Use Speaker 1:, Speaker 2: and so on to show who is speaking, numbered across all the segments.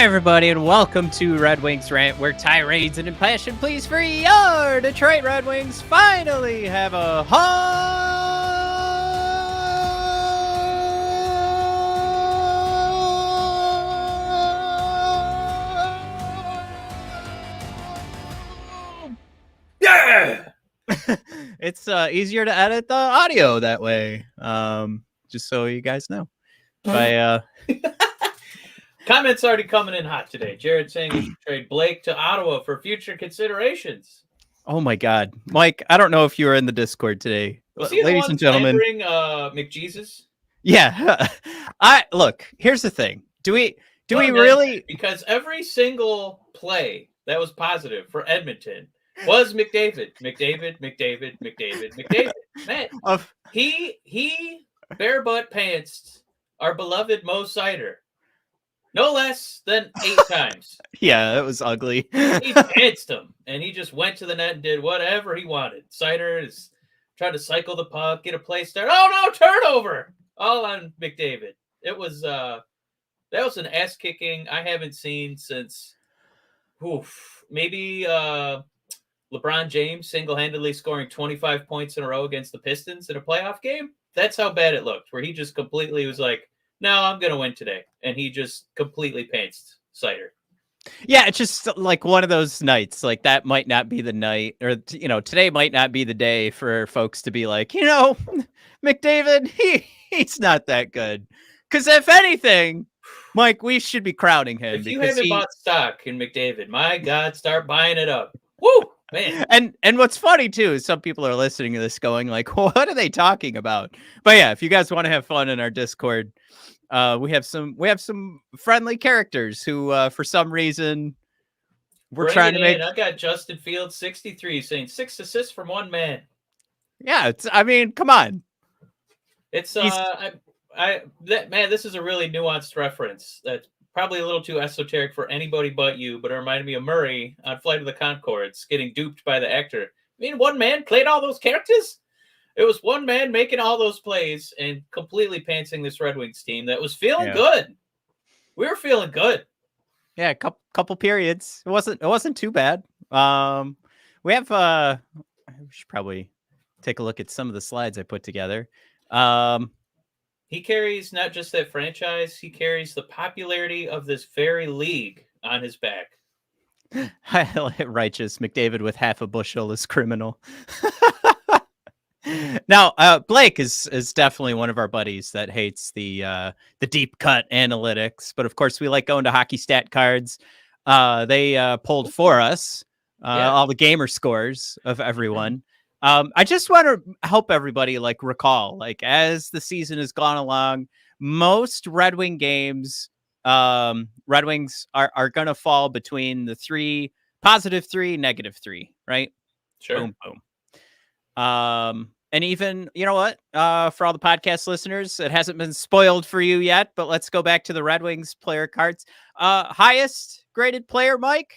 Speaker 1: everybody, and welcome to Red Wings Rant, where tirades and impassioned pleas for your Detroit Red Wings finally have a home.
Speaker 2: Yeah!
Speaker 1: It's easier to edit the audio that way, just so you guys know.
Speaker 2: Comments already coming in hot today. Jared saying we should trade Blake to Ottawa for future considerations.
Speaker 1: Oh my God, Mike! I don't know if you were in the Discord today,
Speaker 2: Was he
Speaker 1: ladies
Speaker 2: the one
Speaker 1: and gentlemen.
Speaker 2: slandering McJesus?
Speaker 1: Yeah, look. Here's the thing: do we
Speaker 2: Well,
Speaker 1: really?
Speaker 2: Because every single play that was positive for Edmonton was McDavid. Man, he bare butt pantsed our beloved Mo Sider. No less than 8 times.
Speaker 1: Yeah, it was ugly.
Speaker 2: He pantsed him, and he just went to the net and did whatever he wanted. Sider is trying to cycle the puck, get a play start. Oh no, turnover! All on McDavid. It was that was an ass kicking I haven't seen since maybe LeBron James single-handedly scoring 25 points in a row against the Pistons in a playoff game. That's how bad it looked, where he just completely was like, no, I'm going to win today. And he just completely pantsed Sider.
Speaker 1: Yeah, it's just like one of those nights. Like that might not be the night, or today might not be the day for folks to be like, McDavid, he's not that good. Because if anything, Mike, we should be crowning him.
Speaker 2: If you haven't bought stock in McDavid, my God, start buying it up. Woo, man.
Speaker 1: And what's funny too is some people are listening to this going like, what are they talking about? But yeah, if you guys want to have fun in our Discord, we have some friendly characters who for some reason we're trying to make.
Speaker 2: I got Justin Fields 63 saying 6 assists from one man.
Speaker 1: Yeah, come on.
Speaker 2: It's man, this is a really nuanced reference that's probably a little too esoteric for anybody but you, but it reminded me of Murray on Flight of the Conchords getting duped by the actor. I mean, one man played all those characters? It was one man making all those plays and completely pantsing this Red Wings team that was feeling good. We were feeling good.
Speaker 1: Yeah, couple periods. It wasn't too bad. We have we should probably take a look at some of the slides I put together.
Speaker 2: He carries not just that franchise, he carries the popularity of this very league on his back.
Speaker 1: Righteous McDavid with half a bushel is criminal. Now, Blake is definitely one of our buddies that hates the deep cut analytics, but of course we like going to hockey stat cards. They pulled for us all the gamer scores of everyone. I just want to help everybody recall, as the season has gone along, most Red Wing games, Red Wings are going to fall between the +3, -3, right?
Speaker 2: Sure.
Speaker 1: Boom, boom. And even, you know what, for all the podcast listeners, it hasn't been spoiled for you yet, but let's go back to the Red Wings player cards. Highest graded player, Mike,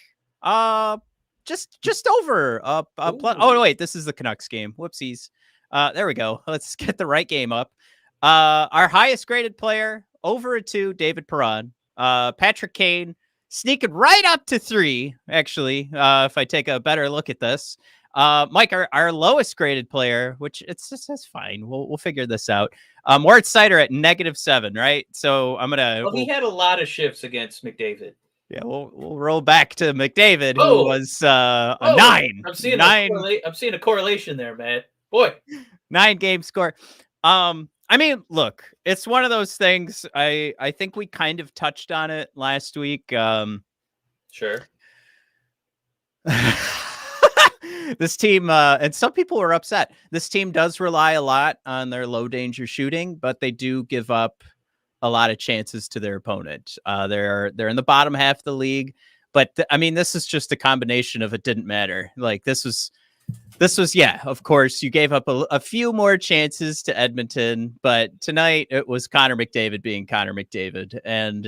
Speaker 1: just over. Oh, wait, this is the Canucks game. Whoopsies. There we go. Let's get the right game up. Our highest graded player, over a 2, David Perron. Patrick Kane, sneaking right up to 3, actually, if I take a better look at this. Mike, our lowest graded player, which that's fine. We'll figure this out. Moritz Seider at -7, right? So I'm gonna.
Speaker 2: Well, he had a lot of shifts against McDavid.
Speaker 1: Yeah, we'll roll back to McDavid, who was a 9.
Speaker 2: I'm seeing
Speaker 1: 9.
Speaker 2: I'm seeing a correlation there, man. Boy,
Speaker 1: 9 game score. I mean, look, it's one of those things. I think we kind of touched on it last week.
Speaker 2: Sure.
Speaker 1: This team, and some people were upset. This team does rely a lot on their low danger shooting, but they do give up a lot of chances to their opponent. They're in the bottom half of the league, but I mean, this is just a combination of it didn't matter. This was, yeah, of course, you gave up a few more chances to Edmonton, but tonight it was Connor McDavid being Connor McDavid, and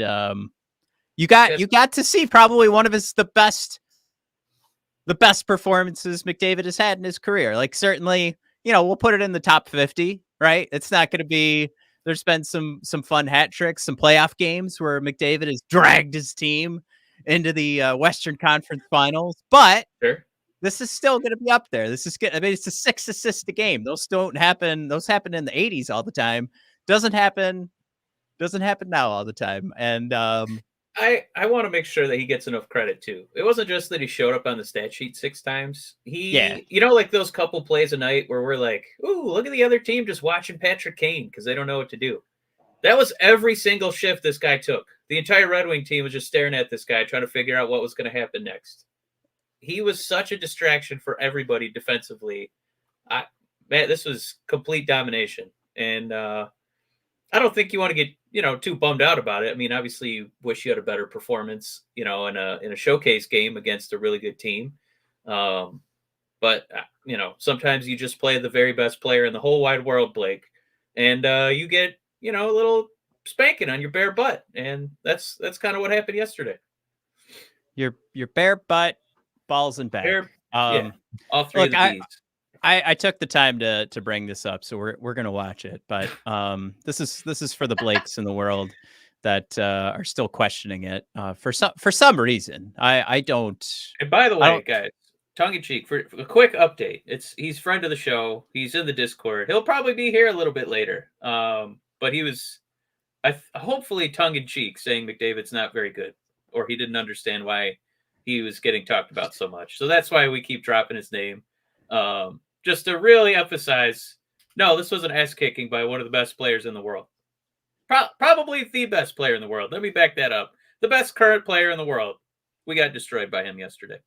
Speaker 1: you got to see probably one of the best performances McDavid has had in his career. Certainly, we'll put it in the top 50, right? It's not going to be, there's been some fun hat tricks, some playoff games where McDavid has dragged his team into the Western Conference Finals, but
Speaker 2: Sure.
Speaker 1: this is still going to be up there. This is good. I mean, it's a 6 assist a game. Those don't happen. Those happen in the 80s all the time. Doesn't happen now all the time. And
Speaker 2: I want to make sure that he gets enough credit too. It wasn't just that he showed up on the stat sheet 6 times.
Speaker 1: yeah,
Speaker 2: Like those couple plays a night where we're like, "Ooh, look at the other team just watching Patrick Kane because they don't know what to do." That was every single shift this guy took. The entire Red Wing team was just staring at this guy, trying to figure out what was going to happen next. He was such a distraction for everybody defensively. Man, this was complete domination, and I don't think you want to get too bummed out about it. I mean, obviously, you wish you had a better performance, in a showcase game against a really good team. But sometimes you just play the very best player in the whole wide world, Blake, and you get a little spanking on your bare butt, and that's kind of what happened yesterday.
Speaker 1: your bare butt, balls and back.
Speaker 2: Yeah, all three
Speaker 1: look,
Speaker 2: of the B's.
Speaker 1: I took the time to bring this up, so we're gonna watch it. But this is for the Blakes in the world that are still questioning it for some reason. I don't.
Speaker 2: And by the way, guys, tongue in cheek, for a quick update, he's friend of the show. He's in the Discord. He'll probably be here a little bit later. But he was, hopefully, tongue in cheek, saying McDavid's not very good, or he didn't understand why he was getting talked about so much. So that's why we keep dropping his name, just to really emphasize. No, this was an ass kicking by one of the best players in the world. Probably the best player in the world. Let me back that up. The best current player in the world. We got destroyed by him yesterday.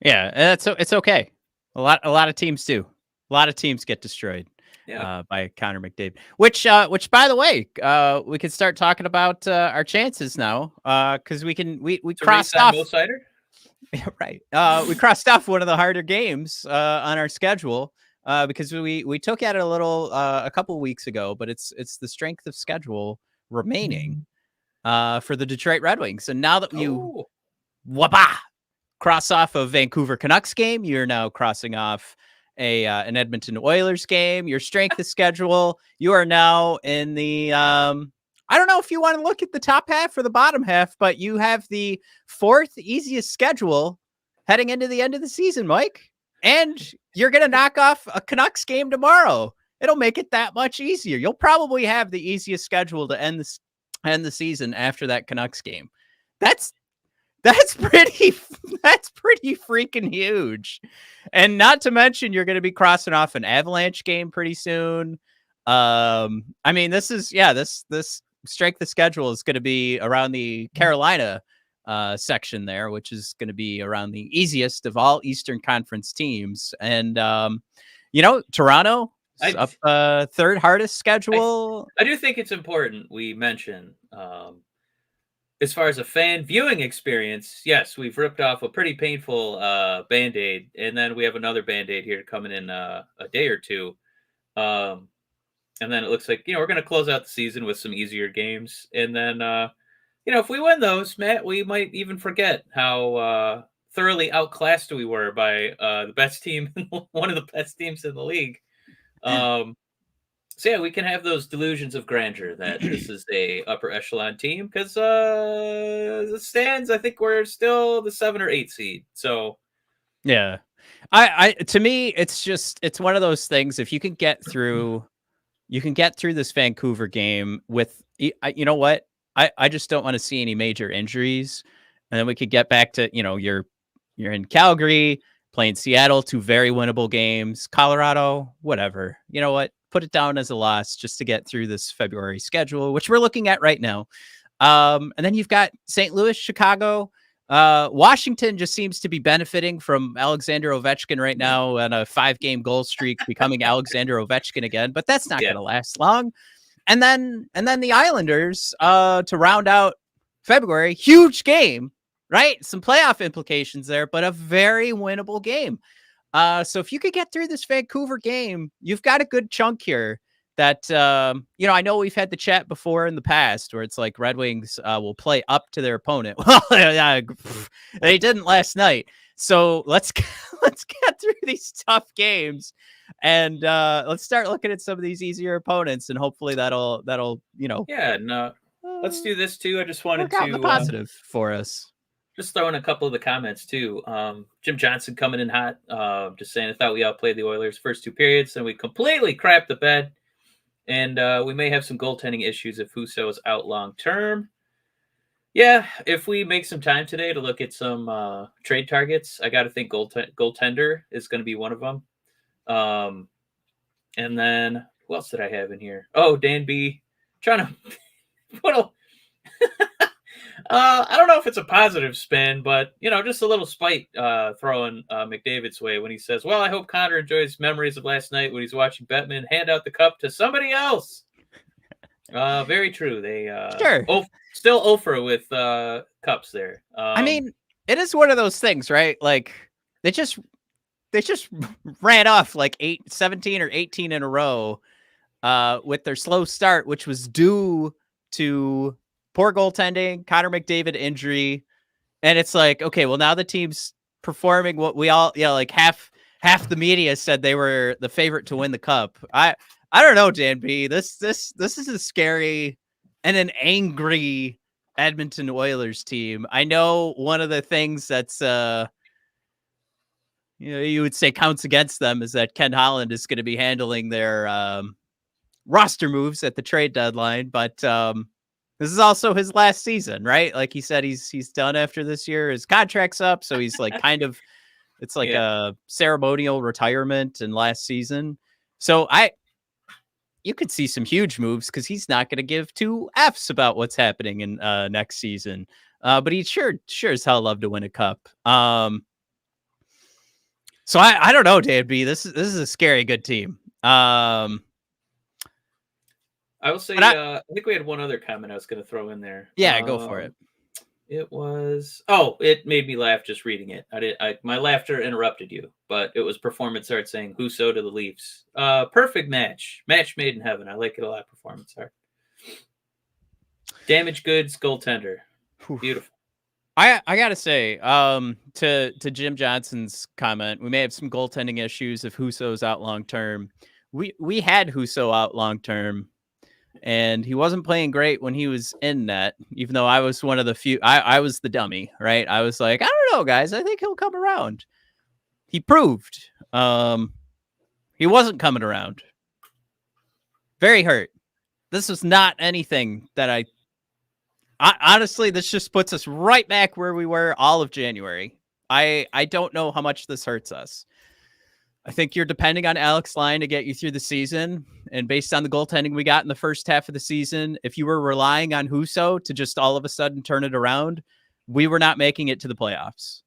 Speaker 1: Yeah, it's okay. A lot of teams do. A lot of teams get destroyed by Connor McDavid. Which by the way, we can start talking about our chances now. Because we crossed off. Yeah, right. We crossed off one of the harder games on our schedule because we took at it a couple weeks ago, but it's the strength of schedule remaining for the Detroit Red Wings. And now that you cross off a Vancouver Canucks game, you're now crossing off an Edmonton Oilers game. Your strength of schedule, you are now in the I don't know if you want to look at the top half or the bottom half, but you have the 4th easiest schedule heading into the end of the season, Mike. And you're going to knock off a Canucks game tomorrow. It'll make it that much easier. You'll probably have the easiest schedule to end the season after that Canucks game. That's pretty freaking huge. And not to mention, you're going to be crossing off an Avalanche game pretty soon. I mean, this strength of schedule is going to be around the Carolina section there, which is going to be around the easiest of all Eastern Conference teams. And, Toronto up 3rd hardest schedule.
Speaker 2: I do think it's important we mention, as far as a fan viewing experience, yes, we've ripped off a pretty painful Band-Aid, and then we have another Band-Aid here coming in a day or two. And then it looks like, we're going to close out the season with some easier games. And then, if we win those, Matt, we might even forget how thoroughly outclassed we were by the best team, one of the best teams in the league. So, yeah, we can have those delusions of grandeur that this is a upper echelon team because as it stands, I think we're still the 7 or 8 seed. So,
Speaker 1: yeah, to me, it's one of those things. If you can get through this Vancouver game with, you know what? I just don't want to see any major injuries. And then we could get back to, you're in Calgary, playing Seattle, 2 very winnable games, Colorado, whatever. You know what? Put it down as a loss just to get through this February schedule, which we're looking at right now. And then you've got St. Louis, Chicago, Washington just seems to be benefiting from Alexander Ovechkin right now and a 5-game goal streak, becoming Alexander Ovechkin again, but that's not going to last long. And then the Islanders, to round out February, huge game, right? Some playoff implications there, but a very winnable game. So if you could get through this Vancouver game, you've got a good chunk here that, I know we've had the chat before in the past where it's like Red Wings will play up to their opponent. Well, they didn't last night. So let's get through these tough games and let's start looking at some of these easier opponents, and hopefully that'll
Speaker 2: yeah, no, let's do this too. I just wanted
Speaker 1: to the positive for us.
Speaker 2: Just throwing a couple of the comments too. Jim Johnson coming in hot, just saying, I thought we outplayed the Oilers first 2 periods, and we completely crapped the bed. And we may have some goaltending issues if Husso is out long term. Yeah, if we make some time today to look at some trade targets, I got to think goaltender is going to be one of them. And then who else did I have in here? Oh, Dan B. Trying to put a I don't know if it's a positive spin, but just a little spite throwing McDavid's way when he says, "Well, I hope Connor enjoys memories of last night when he's watching Bettman hand out the cup to somebody else." Very true. They
Speaker 1: Sure.
Speaker 2: Still over with cups there.
Speaker 1: I mean, it is one of those things, right? Like they just ran off like 17 or 18 in a row with their slow start, which was due to poor goaltending, Connor McDavid injury. And it's like, okay, well, now the team's performing what we all, like half the media said they were the favorite to win the cup. I don't know, Dan B. This is a scary and an angry Edmonton Oilers team. I know one of the things that's you would say counts against them is that Ken Holland is going to be handling their roster moves at the trade deadline, but this is also his last season, right? Like he said, he's done after this year. His contract's up, so he's like it's like a ceremonial retirement and last season. So you could see some huge moves because he's not going to give two Fs about what's happening in next season. But he'd sure as hell love to win a cup. So I don't know, Dan B. This is a scary good team.
Speaker 2: I will say, I think we had one other comment I was going to throw in there.
Speaker 1: Yeah, go for it.
Speaker 2: It was, it made me laugh just reading it. My laughter interrupted you, but it was Performance Art saying Husso to the Leafs. Perfect match made in heaven. I like it a lot. Performance Art. Damaged goods goaltender. Beautiful.
Speaker 1: I gotta say, to Jim Johnson's comment, we may have some goaltending issues if Husso's out long term. We had Husso out long term, and he wasn't playing great when he was in net. Even though I was one of the few, I was the dummy, right? I was like, I don't know, guys. I think he'll come around. He proved he wasn't coming around. Very hurt. This was not anything that I honestly, this just puts us right back where we were all of January. I don't know how much this hurts us. I think you're depending on Alex Lyon to get you through the season. And based on the goaltending we got in the first half of the season, if you were relying on Husso to just all of a sudden turn it around, we were not making it to the playoffs.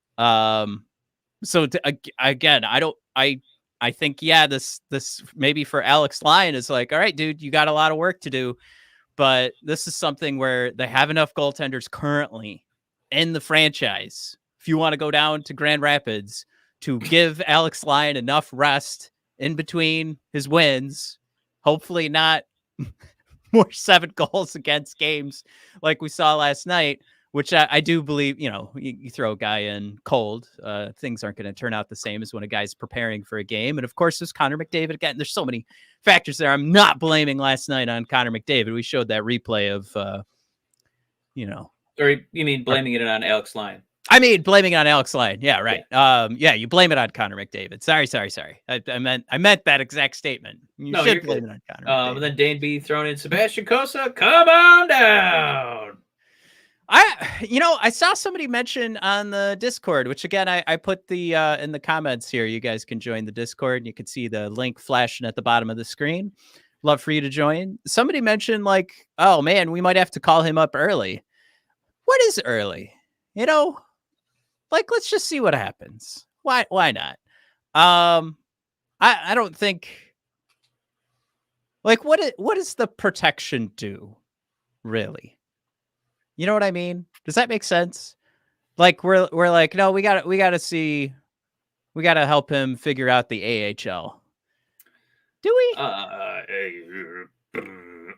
Speaker 1: Again, I think, this maybe for Alex Lyon is like, all right, dude, you got a lot of work to do. But this is something where they have enough goaltenders currently in the franchise. If you want to go down to Grand Rapids, to give Alex Lyon enough rest in between his wins, hopefully not more 7 goals against games like we saw last night, which I do believe, you throw a guy in cold, things aren't going to turn out the same as when a guy's preparing for a game. And of course, there's Connor McDavid again. There's so many factors there. I'm not blaming last night on Connor McDavid. We showed that replay of,
Speaker 2: Or you mean blaming it on Alex Lyon?
Speaker 1: I mean, blaming it on Alex Lyon. Yeah, right. Yeah. You blame it on Connor McDavid. Sorry. I meant that exact statement. You should blame it on Connor McDavid.
Speaker 2: And then Dane B throwing in Sebastian Cossa. Come on down.
Speaker 1: I saw somebody mention on the Discord, which again, I put the in the comments here. You guys can join the Discord and you can see the link flashing at the bottom of the screen. Love for you to join. Somebody mentioned like, oh man, we might have to call him up early. What is early? Like, let's just see what happens. Why not? I don't think, like, what does the protection do, really? You know what I mean? Does that make sense? Like, we're like, no, we gotta help him figure out the AHL. Do we?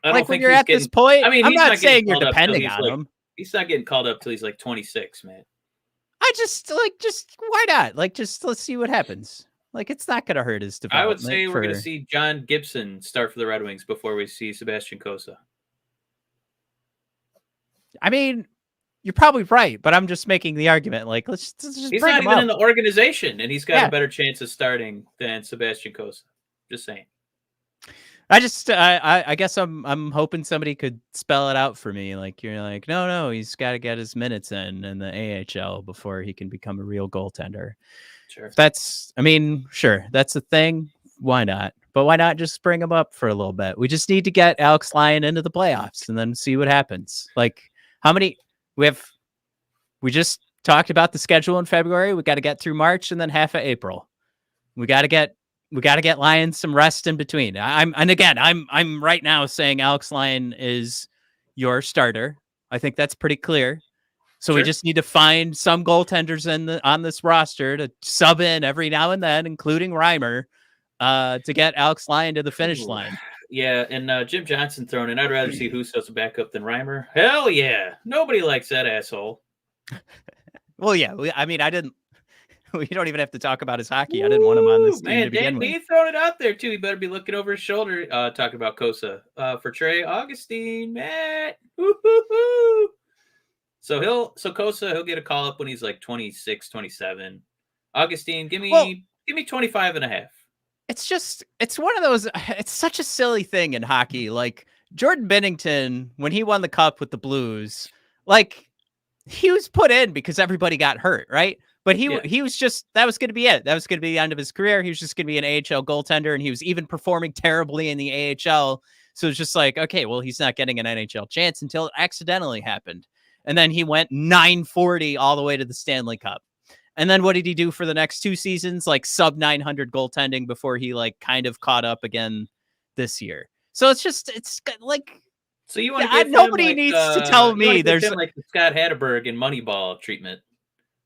Speaker 1: Like, when you're at this point, I mean, I'm not saying you're depending on him.
Speaker 2: He's not getting called up till he's like 26, man.
Speaker 1: I just why not? Like, just let's see what happens. Like, it's not going to hurt his development.
Speaker 2: I would say we're going to see John Gibson start for the Red Wings before we see Sebastian Cossa.
Speaker 1: I mean, you're probably right, but I'm just making the argument. Like, let's just
Speaker 2: He's
Speaker 1: bring
Speaker 2: not
Speaker 1: him
Speaker 2: even
Speaker 1: up.
Speaker 2: in the organization, and he's got
Speaker 1: Yeah.
Speaker 2: a better chance of starting than Sebastian Cossa. Just saying.
Speaker 1: I guess I'm hoping somebody could spell it out for me. Like, you're like, no, he's got to get his minutes in the AHL before he can become a real goaltender.
Speaker 2: Sure.
Speaker 1: I mean, sure, that's a thing. Why not? But why not just bring him up for a little bit? We just need to get Alex Lyon into the playoffs and then see what happens. Like, how many we just talked about the schedule in February. We got to get through March and then half of April. We got to get Lyon some rest in between. I'm right now saying Alex Lyon is your starter. I think that's pretty clear. So we just need to find some goaltenders on this roster to sub in every now and then, including Reimer, to get Alex Lyon to the finish line.
Speaker 2: Yeah, and Jim Johnson thrown in. I'd rather see Hustos backup than Reimer. Hell yeah. Nobody likes that asshole.
Speaker 1: Well, yeah. I mean, I didn't. We don't even have to talk about his hockey. I didn't want him on this team to begin with.
Speaker 2: Dan B throwing it out there too. He better be looking over his shoulder talking about Cossa. For Trey Augustine, Matt. Woo-hoo-hoo. So Cossa, he'll get a call up when he's like 26, 27. Augustine, give me 25 and a half.
Speaker 1: It's one of those, it's such a silly thing in hockey. Like Jordan Binnington, when he won the cup with the Blues, like he was put in because everybody got hurt, right? But he was just, that was going to be it. That was going to be the end of his career. He was just going to be an AHL goaltender, and he was even performing terribly in the AHL. So it's just like, okay, well, he's not getting an NHL chance until it accidentally happened. And then he went 940 all the way to the Stanley Cup. And then what did he do for the next 2 seasons? Like sub 900 goaltending before he like kind of caught up again this year. So it's like,
Speaker 2: so you want to give
Speaker 1: nobody needs to tell me there's
Speaker 2: like the Scott Hatterberg in Moneyball treatment.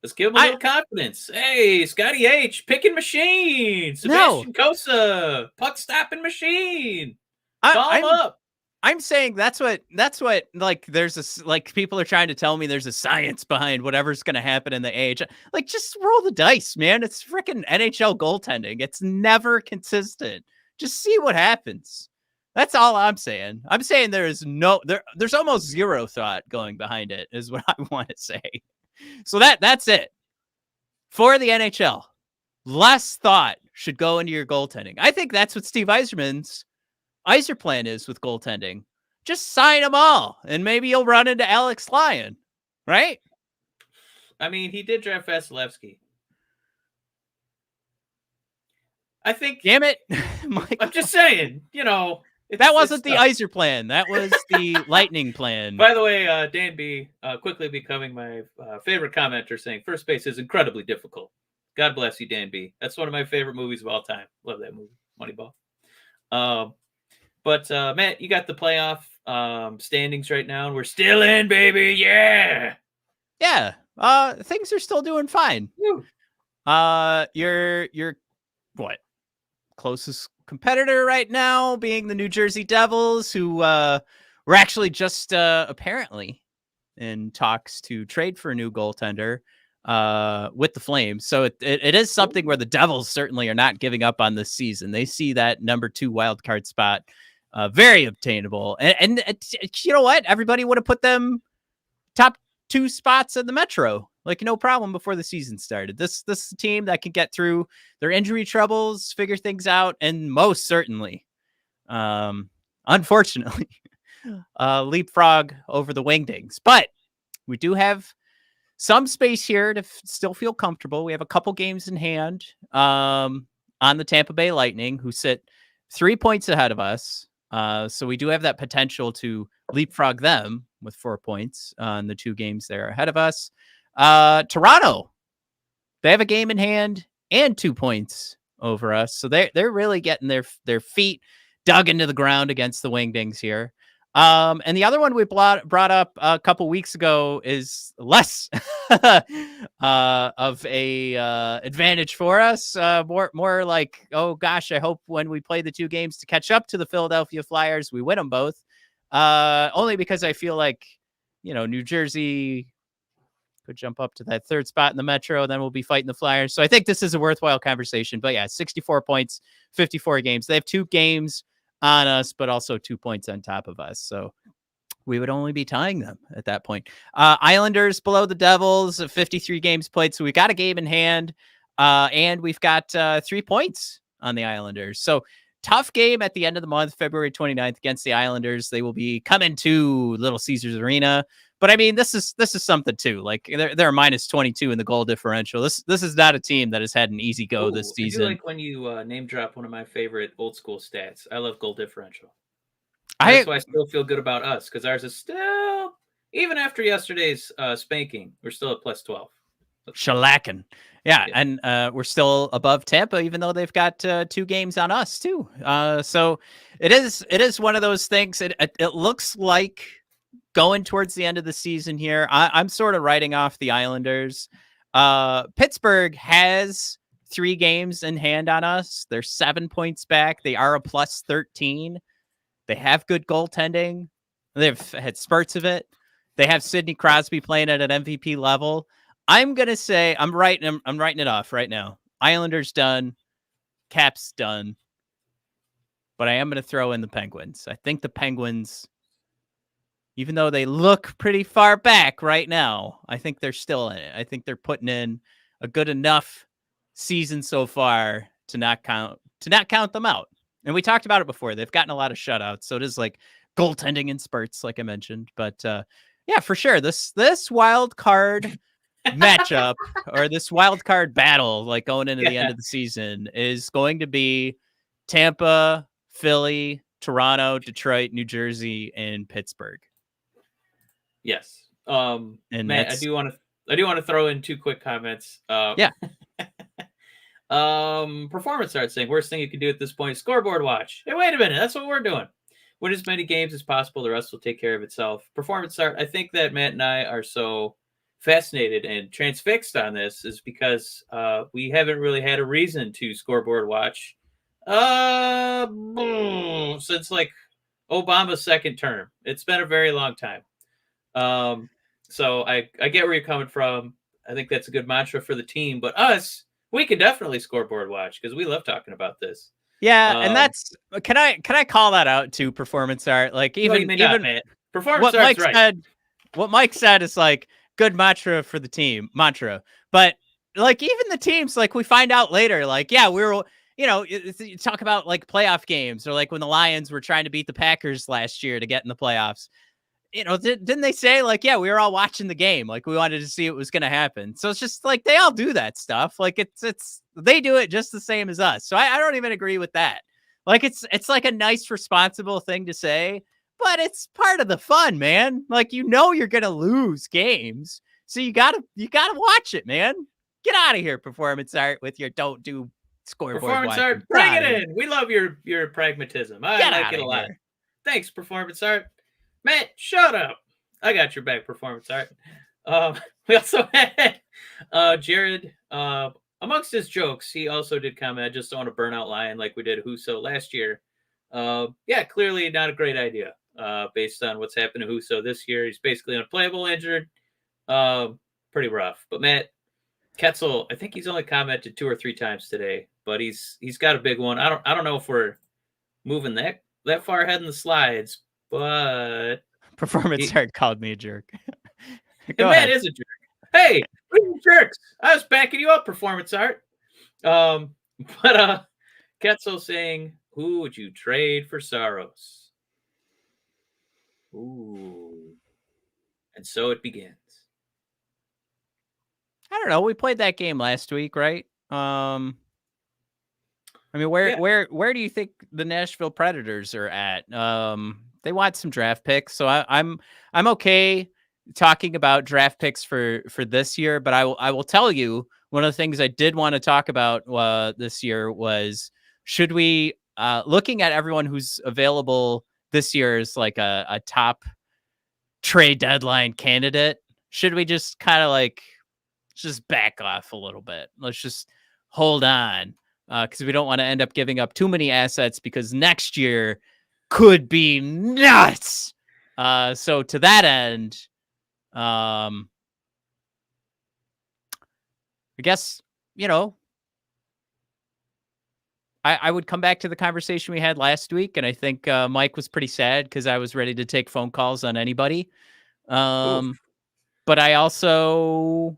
Speaker 2: Let's give him a little confidence. Hey, Scotty H, picking machine. Sebastian Cossa, puck stopping machine. Call him up.
Speaker 1: I'm saying that's what like there's like people are trying to tell me there's a science behind whatever's going to happen in the AHL. Like just roll the dice, man. It's freaking NHL goaltending. It's never consistent. Just see what happens. That's all I'm saying. I'm saying there's almost zero thought going behind it is what I want to say. So that's it for the NHL. Less thought should go into your goaltending. I think that's what Steve Yzerman's plan is with goaltending. Just sign them all, and maybe you'll run into Alex Lyon, right?
Speaker 2: I mean, he did draft Vasilevsky. I think.
Speaker 1: Damn it,
Speaker 2: I'm just saying.
Speaker 1: That wasn't the Yzer plan. That was the Lightning plan.
Speaker 2: By the way, Dan B quickly becoming my favorite commenter, saying first base is incredibly difficult. God bless you, Dan B. That's one of my favorite movies of all time. Love that movie, Moneyball. But Matt, you got the playoff standings right now, and we're still in, baby. Yeah.
Speaker 1: Things are still doing fine.
Speaker 2: Woo.
Speaker 1: Your what? Closest competitor right now being the New Jersey Devils, who were actually just apparently in talks to trade for a new goaltender with the Flames. So it is something where the Devils certainly are not giving up on this season. They see that number 2 wild card spot very obtainable. And you know what? Everybody would have put them top 2 spots in the Metro. Like no problem before the season started. This is a team that can get through their injury troubles, figure things out, and most certainly, unfortunately, leapfrog over the Wingdings. But we do have some space here to still feel comfortable. We have a couple games in hand on the Tampa Bay Lightning, who sit 3 points ahead of us. So we do have that potential to leapfrog them with 4 points on the 2 games they're ahead of us. Toronto, they have a game in hand and 2 points over us. So they're really getting their feet dug into the ground against the Wingdings here. And the other one we brought up a couple weeks ago is less of a advantage for us. More like, oh gosh, I hope when we play the 2 games to catch up to the Philadelphia Flyers, we win them both. Only because I feel like, New Jersey could jump up to that 3rd spot in the Metro. Then we'll be fighting the Flyers. So I think this is a worthwhile conversation. But yeah, 64 points, 54 games. They have 2 games on us, but also 2 points on top of us. So we would only be tying them at that point. Islanders below the Devils, 53 games played. So we got a game in hand, and we've got 3 points on the Islanders. So tough game at the end of the month, February 29th against the Islanders. They will be coming to Little Caesars Arena. But I mean, this is something too. Like they're minus 22 in the goal differential. This is not a team that has had an easy go this season.
Speaker 2: I do like when you name drop one of my favorite old school stats. I love goal differential. That's why I still feel good about us, because ours is still, even after yesterday's spanking, we're still at plus 12.
Speaker 1: Shellacking. Yeah, and we're still above Tampa, even though they've got 2 games on us too. So it is one of those things. It looks like going towards the end of the season here. I'm sort of writing off the Islanders. Pittsburgh has 3 games in hand on us. They're 7 points back. They are a plus 13. They have good goaltending. They've had spurts of it. They have Sidney Crosby playing at an MVP level. I'm gonna say I'm writing it off right now. Islanders done. Caps done. But I am gonna throw in the Penguins. I think the Penguins, even though they look pretty far back right now, I think they're still in it. I think they're putting in a good enough season so far to not count them out. And we talked about it before. They've gotten a lot of shutouts, so it is like goaltending in spurts, like I mentioned. But yeah, for sure, this wild card matchup or this wild card battle, like going into the end of the season, is going to be Tampa, Philly, Toronto, Detroit, New Jersey, and Pittsburgh.
Speaker 2: Yes. And Matt, I do want to throw in 2 quick comments.
Speaker 1: Yeah.
Speaker 2: Performance art saying, worst thing you can do at this point, scoreboard watch. Hey, wait a minute. That's what we're doing. Win as many games as possible. The rest will take care of itself. Performance art. I think that Matt and I are so fascinated and transfixed on this is because we haven't really had a reason to scoreboard watch since like Obama's second term. It's been a very long time. So I get where you're coming from. I think that's a good mantra for the team, but us, we could definitely scoreboard watch because we love talking about this.
Speaker 1: Yeah, and that's can I call that out to performance art? Like even
Speaker 2: performance art's right.
Speaker 1: What Mike said is like good mantra for the team, but like even the teams, like we find out later, like yeah, we were, you talk about like playoff games or like when the Lions were trying to beat the Packers last year to get in the playoffs. Didn't they say like, yeah, we were all watching the game. Like we wanted to see what was going to happen. So it's just like, they all do that stuff. Like they do it just the same as us. So I don't even agree with that. Like it's like a nice, responsible thing to say, but it's part of the fun, man. Like, you're going to lose games. So you gotta watch it, man. Get out of here, performance art, with your don't do scoreboard
Speaker 2: performance art. Bring it in. We love your pragmatism. I like it a lot. Thanks, performance art. Matt, shut up. I got your back, performance art. We also had Jared, amongst his jokes, he also did comment, I just don't want to burn out Lion like we did Husso last year. Yeah, clearly not a great idea based on what's happened to Husso this year. He's basically unplayable, injured. Pretty rough. But Matt, Ketzel, I think he's only commented 2 or 3 times today, but he's got a big one. I don't know if we're moving that far ahead in the slides, but
Speaker 1: performance art called me a jerk.
Speaker 2: Go ahead. Matt is a jerk. Hey, we're jerks. I was backing you up, performance art. But Ketzel saying, who would you trade for Saros? Ooh. And so it begins.
Speaker 1: I don't know. We played that game last week, right? I mean, where do you think the Nashville Predators are at? They want some draft picks, so I'm okay talking about draft picks for this year. But I will tell you, one of the things I did want to talk about this year was, should we looking at everyone who's available this year as like a top trade deadline candidate, should we just kind of like just back off a little bit? Let's just hold on, because we don't want to end up giving up too many assets, because next year could be nuts. So to that end, I guess, I would come back to the conversation we had last week, and I think Mike was pretty sad because I was ready to take phone calls on anybody.
Speaker 2: Oof.
Speaker 1: But I also,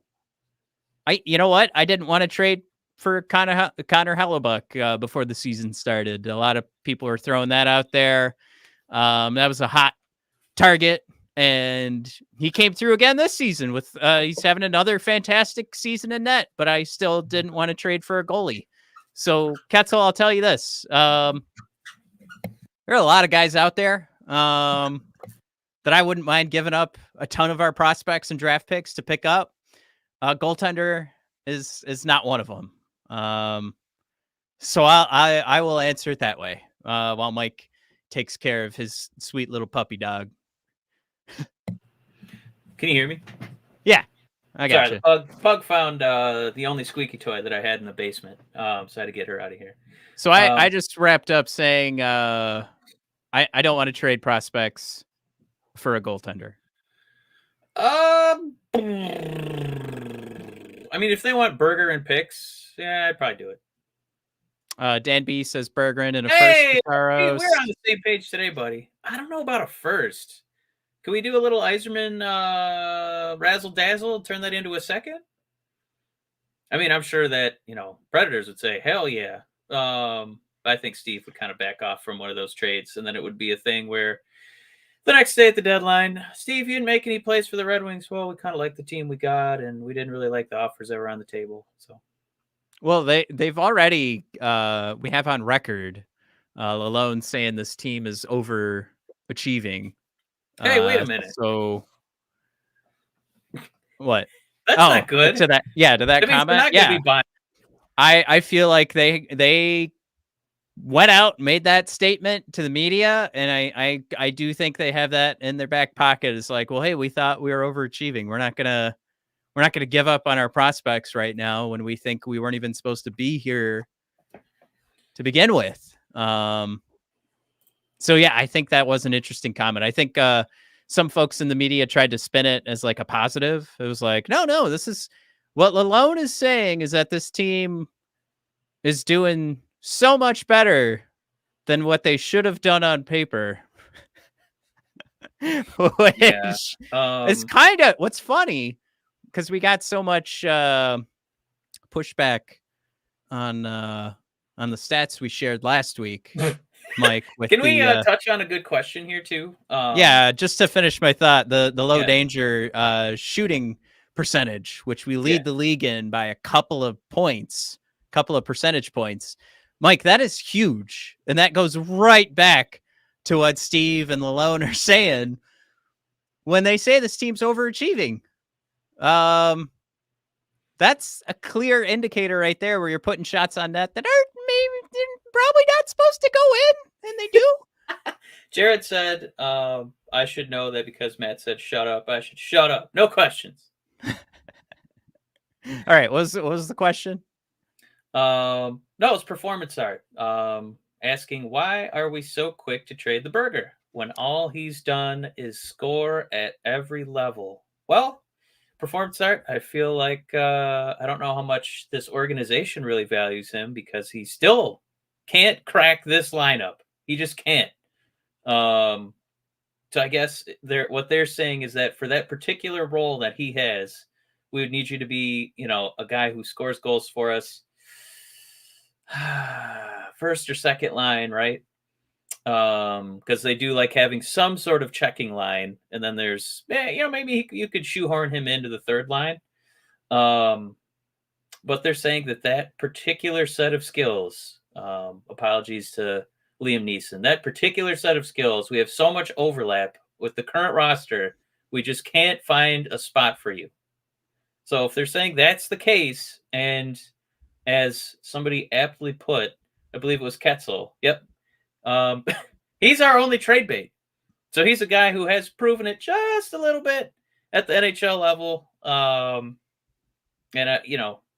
Speaker 1: you know what? I didn't want to trade for Connor Hellebuck before the season started. A lot of people are throwing that out there. That was a hot target, and he came through again this season with he's having another fantastic season in net. But I still didn't want to trade for a goalie. So Ketzel, I'll tell you this: there are a lot of guys out there that I wouldn't mind giving up a ton of our prospects and draft picks to pick up. Goaltender is not one of them. So I will answer it that way while Mike takes care of his sweet little puppy dog.
Speaker 2: Can you hear me?
Speaker 1: Yeah, I got you.
Speaker 2: The pug found the only squeaky toy that I had in the basement, so I had to get her out of here.
Speaker 1: So I just wrapped up saying I don't want to trade prospects for a goaltender.
Speaker 2: I mean, if they want Berger and picks, yeah, I'd probably do it.
Speaker 1: Dan B says Berggren and a
Speaker 2: first.
Speaker 1: Hey,
Speaker 2: we're on the same page today, buddy. I don't know about a first. Can we do a little Yzerman razzle dazzle? Turn that into a second? I mean, I'm sure that Predators would say, "Hell yeah." I think Steve would kind of back off from one of those trades, and then it would be a thing where the next day at the deadline, Steve, you didn't make any plays for the Red Wings. Well, we kind of like the team we got, and we didn't really like the offers that were on the table. So,
Speaker 1: well, they've already we have on record Lalone saying this team is overachieving.
Speaker 2: Hey, wait a minute.
Speaker 1: So what?
Speaker 2: That's not good.
Speaker 1: To that comment. Yeah, I feel like they went out, made that statement to the media, and I do think they have that in their back pocket. It's like, well, hey, we thought we were overachieving. We're not gonna give up on our prospects right now when we think we weren't even supposed to be here to begin with. So yeah, I think that was an interesting comment. I think some folks in the media tried to spin it as like a positive. It was like, no, this is what Lalone is saying is that this team is doing so much better than what they should have done on paper. Which is kind of what's funny because we got so much pushback on the stats we shared last week. Mike,
Speaker 2: can we touch on a good question here too?
Speaker 1: Yeah, just to finish my thought, the low danger shooting percentage, which we lead the league in by a couple of percentage points. Mike, that is huge, and that goes right back to what Steve and Lalone are saying when they say this team's overachieving. That's a clear indicator right there where you're putting shots on net that are probably not supposed to go in, and they do.
Speaker 2: Jared said, I should know that because Matt said shut up, I should shut up. No questions.
Speaker 1: All right, what was the question?
Speaker 2: No, it's performance art. Asking why are we so quick to trade the Burger when all he's done is score at every level? Well, performance art, I feel like I don't know how much this organization really values him because he still can't crack this lineup. He just can't. So I guess what they're saying is that for that particular role that he has, we would need you to be, a guy who scores goals for us. First or second line, right? Because they do like having some sort of checking line, and then there's, maybe you could shoehorn him into the third line. But they're saying that particular set of skills, apologies to Liam Neeson, that particular set of skills, we have so much overlap with the current roster, we just can't find a spot for you. So if they're saying that's the case, and as somebody aptly put, I believe it was Ketzel, yep, he's our only trade bait. So he's a guy who has proven it just a little bit at the NHL level. And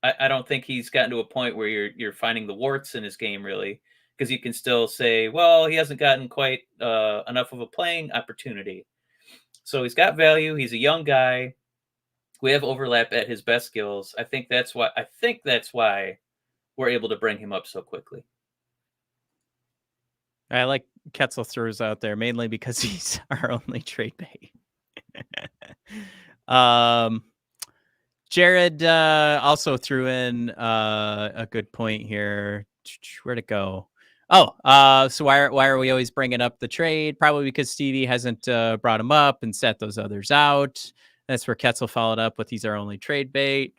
Speaker 2: I don't think he's gotten to a point where you're finding the warts in his game really, because you can still say, well, he hasn't gotten quite enough of a playing opportunity. So he's got value. He's a young guy. We have overlap at his best skills. I think that's why we're able to bring him up so quickly.
Speaker 1: I like Ketzel throws out there mainly because he's our only trade bait. Jared also threw in a good point here. Where'd it go? Oh, so why are we always bringing up the trade? Probably because Stevie hasn't brought him up and set those others out. That's where Ketzel followed up with he's our only trade bait.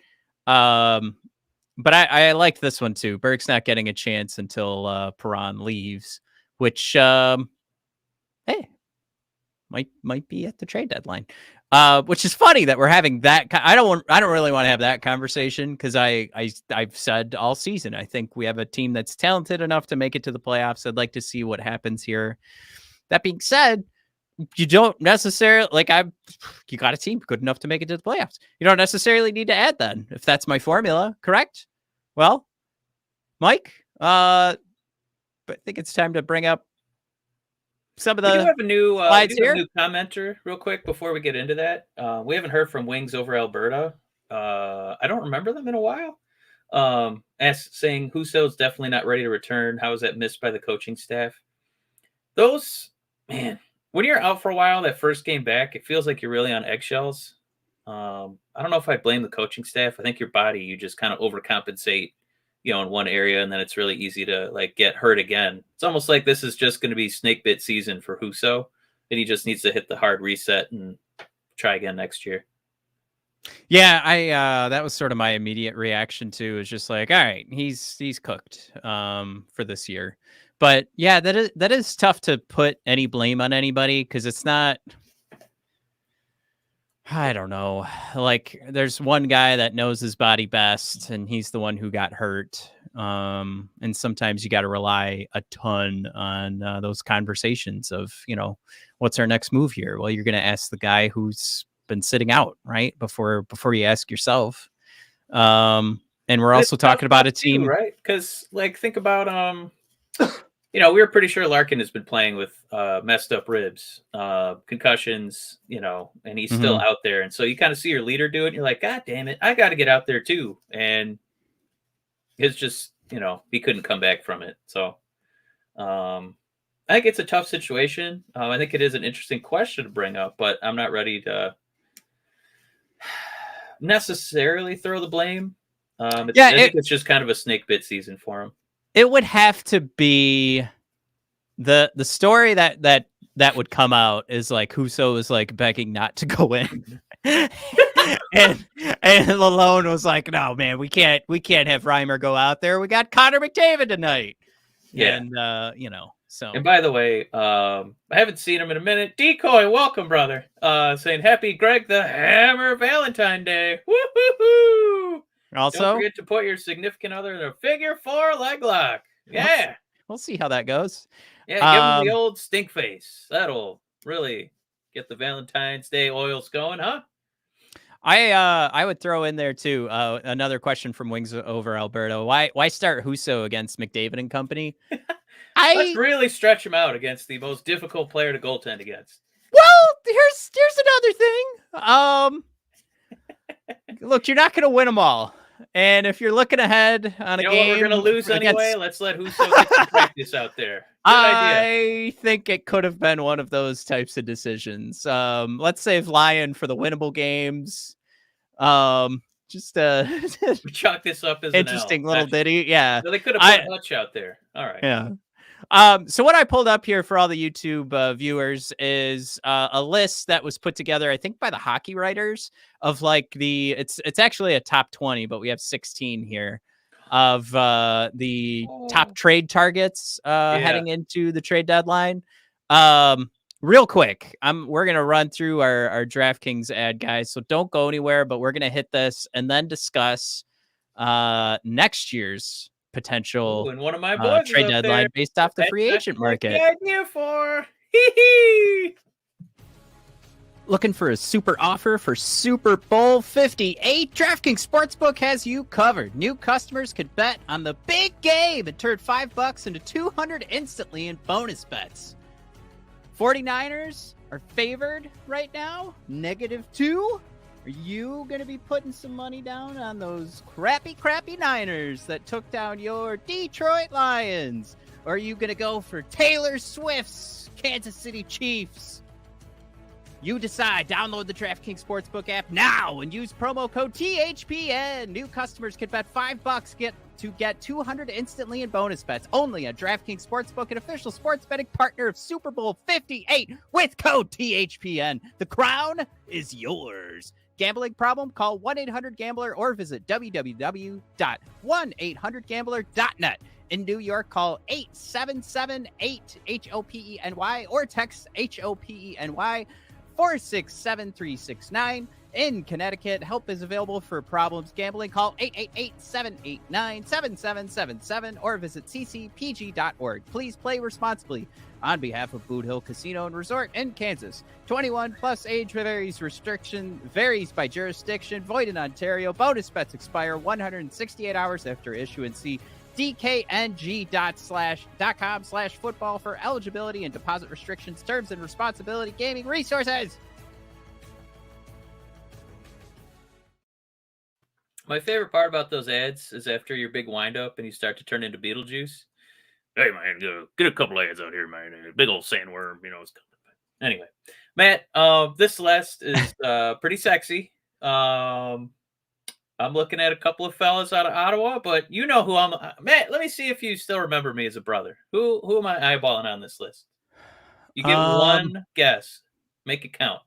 Speaker 1: But I like this one too. Berg's not getting a chance until Perron leaves, which hey, might be at the trade deadline. Which is funny that we're having that. I don't really want to have that conversation because I've said all season I think we have a team that's talented enough to make it to the playoffs. I'd like to see what happens here. That being said, you don't necessarily you got a team good enough to make it to the playoffs. You don't necessarily need to add then if that's my formula, correct? Well, Mike, but I think it's time to bring up some of the.
Speaker 2: We do have a new commenter real quick before we get into that. We haven't heard from Wings over Alberta. I don't remember them in a while. Saying Husso's definitely not ready to return. How is that missed by the coaching staff? Those, man, when you're out for a while, that first game back, it feels like you're really on eggshells. I don't know if I blame the coaching staff. I think your body, you just kind of overcompensate, in one area, and then it's really easy to get hurt again. It's almost like this is just going to be snake bit season for Husso, and he just needs to hit the hard reset and try again next year.
Speaker 1: Yeah, that was sort of my immediate reaction too. Is just like, all right, he's cooked for this year. But yeah, that is tough to put any blame on anybody because it's not. I don't know. There's one guy that knows his body best, and he's the one who got hurt. And sometimes you got to rely a ton on those conversations of, what's our next move here? Well, you're going to ask the guy who's been sitting out, right? Before you ask yourself. And we're also talking about a team,
Speaker 2: too, right? Because think about we were pretty sure Larkin has been playing with messed up ribs, concussions, and he's still out there. And so you kind of see your leader do it. And you're like, God damn it, I got to get out there too. And it's just, he couldn't come back from it. So I think it's a tough situation. I think it is an interesting question to bring up, but I'm not ready to necessarily throw the blame. I think it's just kind of a snake bit season for him.
Speaker 1: It would have to be the story that would come out is Husso was begging not to go in, and Lalone was like, "No, man, we can't have Reimer go out there. We got Connor McDavid tonight."
Speaker 2: Yeah,
Speaker 1: and so. And
Speaker 2: by the way, I haven't seen him in a minute. Decoy, welcome, brother. Saying happy Greg the Hammer Valentine Day. Woo-hoo-hoo!
Speaker 1: Also,
Speaker 2: don't forget to put your significant other in a figure 4 leg lock. Yeah.
Speaker 1: We'll see how that goes.
Speaker 2: Yeah, give him the old stink face. That'll really get the Valentine's Day oils going, huh?
Speaker 1: I would throw in there too another question from Wings over Alberta. Why start Husso against McDavid and company?
Speaker 2: Let's really stretch him out against the most difficult player to goaltend against.
Speaker 1: Well, here's another thing. Look, you're not going to win them all. And if you're looking ahead on a game,
Speaker 2: we're going to lose anyway. Let's let Husso get some practice out there. Good idea.
Speaker 1: I think it could have been one of those types of decisions. Let's save Lyon for the winnable games. Just
Speaker 2: chalk this up as
Speaker 1: interesting little ditty. Yeah.
Speaker 2: So they could have put Hutch out there. All right.
Speaker 1: Yeah. So what I pulled up here for all the YouTube viewers is a list that was put together, I think, by the hockey writers of it's actually a top 20, but we have 16 here of the top trade targets heading into the trade deadline. Real quick, we're gonna run through our DraftKings ad, guys, so don't go anywhere. But we're gonna hit this and then discuss next year's potential
Speaker 2: and one of my boys
Speaker 1: trade deadline based off the free agent market.
Speaker 2: The idea for
Speaker 1: looking for a super offer for Super Bowl 58? DraftKings Sportsbook has you covered. New customers could bet on the big game and turn $5 into $200 instantly in bonus bets. 49ers are favored right now, -2. Are you going to be putting some money down on those crappy Niners that took down your Detroit Lions? Or are you going to go for Taylor Swift's Kansas City Chiefs? You decide. Download the DraftKings Sportsbook app now and use promo code THPN. New customers can bet $5 get 200 instantly in bonus bets only on DraftKings Sportsbook, an official sports betting partner of Super Bowl 58 with code THPN. The crown is yours. Gambling problem? Call 1-800-GAMBLER or visit www.1800gambler.net. In New York, call 877-8-HOPENY or text HOPENY 467-369. In Connecticut, help is available for problems gambling. Call 888-789-7777 or visit ccpg.org. Please play responsibly. On behalf of Boot Hill Casino and Resort in Kansas, 21 plus age varies by jurisdiction, void in Ontario. Bonus bets expire 168 hours after issuance. See dkng.com/football for eligibility and deposit restrictions, terms and responsibility gaming resources.
Speaker 2: My favorite part about those ads is after your big windup and you start to turn into Beetlejuice. Hey, man, get a couple ads out here, man. Big old sandworm, it's coming. Anyway, Matt, this list is pretty sexy. I'm looking at a couple of fellas out of Ottawa, but you know who I'm. Matt, let me see if you still remember me as a brother. Who am I eyeballing on this list? You get one guess. Make it count.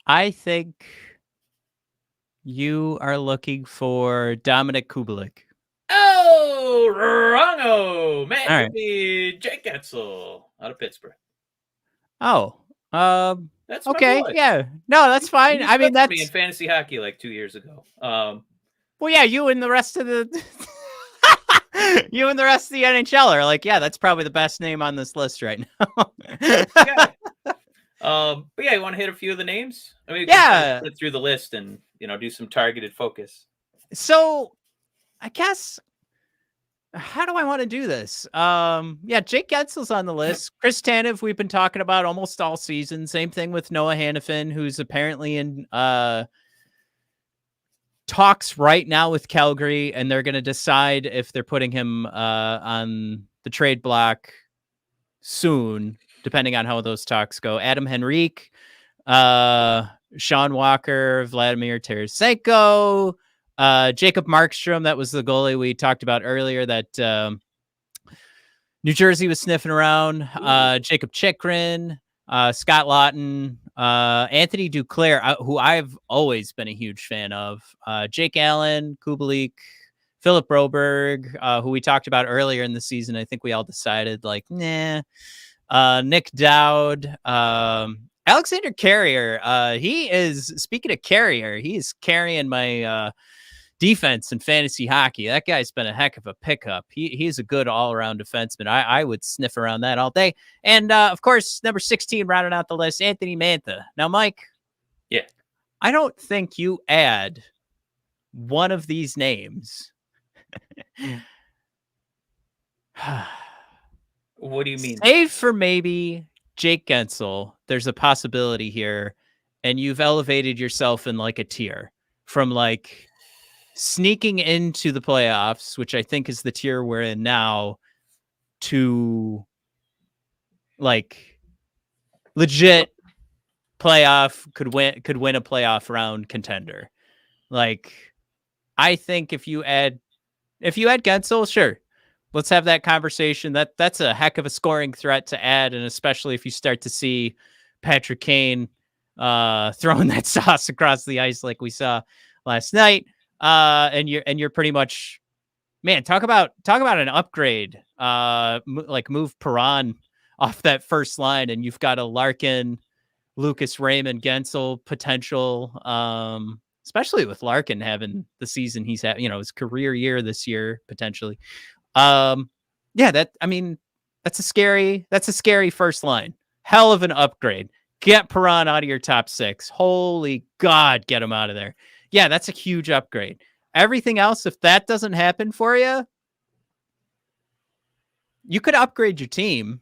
Speaker 1: I think you are looking for Dominic Kubalik.
Speaker 2: Oh, wrongo. Matt, would be Jake Getzel out of Pittsburgh.
Speaker 1: Oh,
Speaker 2: that's
Speaker 1: okay. Yeah, no, that's fine. I mean, that's
Speaker 2: me in fantasy hockey like 2 years ago.
Speaker 1: Well, yeah, you and the rest of the NHL are like, yeah, that's probably the best name on this list right now.
Speaker 2: But yeah, you want to hit a few of the names? I mean,
Speaker 1: yeah,
Speaker 2: put through the list and do some targeted focus.
Speaker 1: So, I guess, how do I want to do this? Yeah, Jake Getzel's on the list. Chris Tanev, we've been talking about almost all season. Same thing with Noah Hannafin, who's apparently in talks right now with Calgary, and they're going to decide if they're putting him on the trade block soon, depending on how those talks go. Adam Henrique, Sean Walker, Vladimir Tarasenko, Jacob Markstrom. That was the goalie we talked about earlier that New Jersey was sniffing around. Jacob Chikrin, Scott Lawton, Anthony Duclair, who I've always been a huge fan of. Jake Allen, Kubalik, Philip Broberg, who we talked about earlier in the season. I think we all decided nah. Nick Dowd, Alexander Carrier. He is, speaking of Carrier, he's carrying my defense in fantasy hockey. That guy's been a heck of a pickup. He's a good all-around defenseman. I would sniff around that all day. And of course, number 16 rounding out the list, Anthony Mantha. Now, Mike,
Speaker 2: yeah,
Speaker 1: I don't think you add one of these names.
Speaker 2: What do you mean?
Speaker 1: Save for maybe Jake Getzel, there's a possibility here, and you've elevated yourself in like a tier from like sneaking into the playoffs, which I think is the tier we're in now, to like legit playoff, could win a playoff round contender. Like, I think if you add Getzel, sure, let's have that conversation. That's a heck of a scoring threat to add, and especially if you start to see Patrick Kane throwing that sauce across the ice like we saw last night. And you're pretty much, man, talk about an upgrade. Like move Perron off that first line, and you've got a Larkin, Lucas Raymond, Getzel potential. Especially with Larkin having the season he's had, his career year this year potentially. Yeah, that's a scary first line. Hell of an upgrade. Get Perron out of your top six. Holy God, get him out of there. Yeah, that's a huge upgrade. Everything else, if that doesn't happen for you, you could upgrade your team.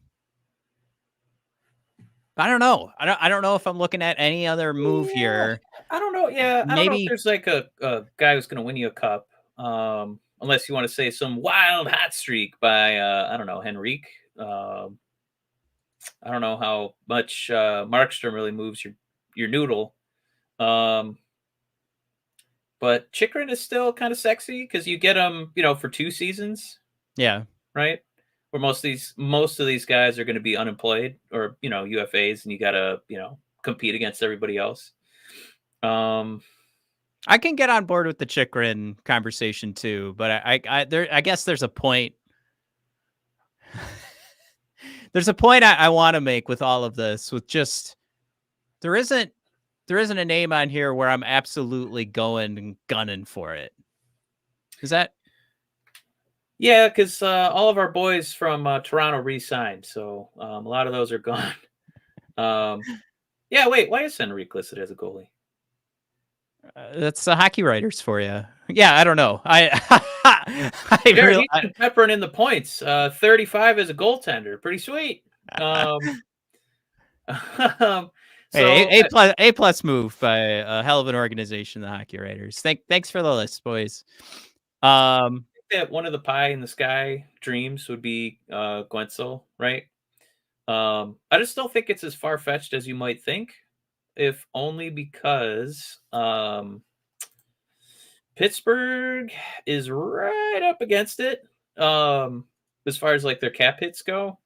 Speaker 1: I don't know. I don't know if I'm looking at any other move here.
Speaker 2: I don't know. Yeah, I don't know if
Speaker 1: Maybe
Speaker 2: there's like a guy who's going to win you a cup. Unless you want to say some wild hot streak by I don't know, Henrique. I don't know how much Markstrom really moves your noodle. Um, but Chikrin is still kind of sexy because you get him, for 2 seasons,
Speaker 1: yeah.
Speaker 2: right? Where most of these guys are going to be unemployed or UFAs, and you got to compete against everybody else.
Speaker 1: I can get on board with the Chikrin conversation too, but I guess there's a point. There's a point I want to make with all of this. With just there isn't a name on here where I'm absolutely going and gunning for it. Is that?
Speaker 2: Yeah, because all of our boys from Toronto re-signed, so a lot of those are gone. Yeah, wait, why is Henrique listed as a goalie?
Speaker 1: That's the hockey writers for you. Yeah, I don't know.
Speaker 2: Jared, really, he's been peppering in the points. 35 as a goaltender, pretty sweet.
Speaker 1: Hey, A plus move by a hell of an organization, the hockey writers. Thanks for the list, boys.
Speaker 2: I think that one of the pie in the sky dreams would be Guentzel, right? I just don't think it's as far fetched as you might think, if only because Pittsburgh is right up against it as far as like their cap hits go.